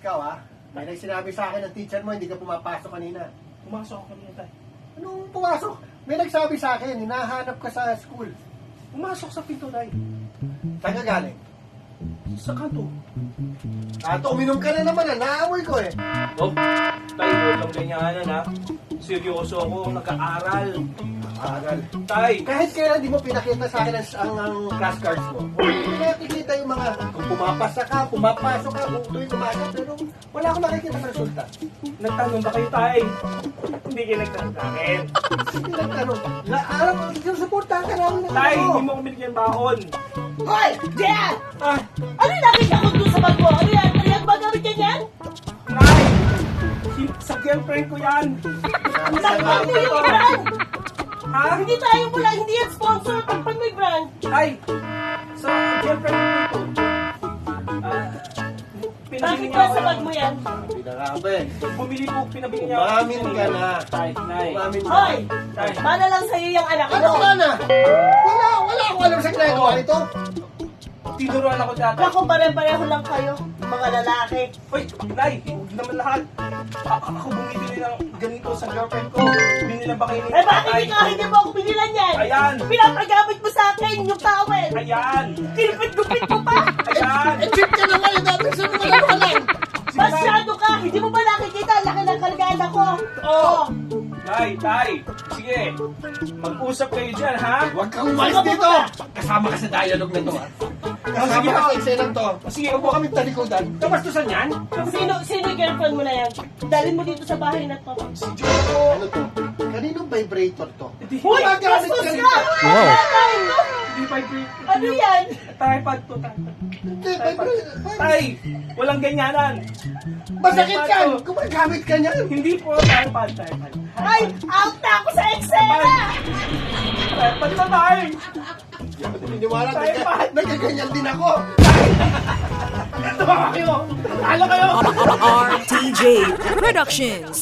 Ikaw may sinabi sa akin ng teacher mo, hindi ka pumapasok kanina. Pumasok ako kanina, tay. Anong pumasok? May nagsabi sa akin, hinahanap ka sa school. Pumasok sa pinto, tay. Saan ka galing? Sa kanto. Uminom ka na naman naamoy ko eh. Oh, tay, huwag lang ganyanan, ha? Seryoso ako, nag-aaral. Aral. Tay, Kahit kailan di mo pinakita sa akin ang class cards mo. Hindi mo nakikita yung mga, kung pumapasa ka, pumapasok ka, kung tuwing umaga, pero wala akong nakikita sa resulta. nagtanong ba kayo, tay? Hindi kayo nagtanong sa akin. Hindi nagtanong. Alam mo, susuportahan ka namin ng Tay, ano. hindi mo ko binigyan baon. Hoy! Jen! Ah, Ano yung nakita ko doon sa bag mo? Ano yan? Ano yan? Magamit yan yan? Nay! Sa girlfriend ko yan. Takpan mo yung brand! Ha? Hindi tayo mula, hindi yan sponsor. Takpan mo yung brand. Tay, sa girlfriend ko ito. Bakit ba sa bag mo yan? Pinakabe. Bumili po, pinabili niya. Umamin ka na. Tay, nay. Umamin ka Hoy! Tay. Mana lang sa'yo yung anak Ano mo. ka na? Wala akong alam sa ginagawa nito. Tinuruan ako dati. Ako pare-pareho lang kayo, mga lalaki. Hoy, nay, huwag naman lahat. Ako bumibili ng ganito sa girlfriend ko. Binilan ba kayo ni Eh bakit tatay? ikaw hindi mo ako binilan yan? Ayan. Pinapagamit mo sa akin yung towel. Ayan. Kinipit-gupit mo pa. Ayan. Chip ka naman yung dati sa mga lang. Masyado ka. Hindi mo ba nakikita? Ang laki ng kalagayan ako. Oo. Nay, tay. Sige. Mag-usap kayo dyan, ha? Huwag kang umalis dito. Kasama ka sa dialogue na to. Kasama ka sa eksenang to. Sige, Huwag mo kami talikodan. Kabastusan yan? Sino yung girlfriend mo na yan? Dalhin mo dito sa bahay na to. Ano to? Kaninong vibrator to? Hoy! Gumagamit Bastos ka ka! nito. Wow! Ano? Hindi vibrate. Ano yan? Tripod to, tripod. Hindi, vibrator. Tay, walang ganyanan. Masakit yan! Gumagamit ka niyan! Hindi po, tripod, tripod. Ay! Out na ako sa eksena! Tripod na tayo. Naniniwala ka, nagkaganyan din ako. Tumawa kayo. Talo kayo. RTJ Productions.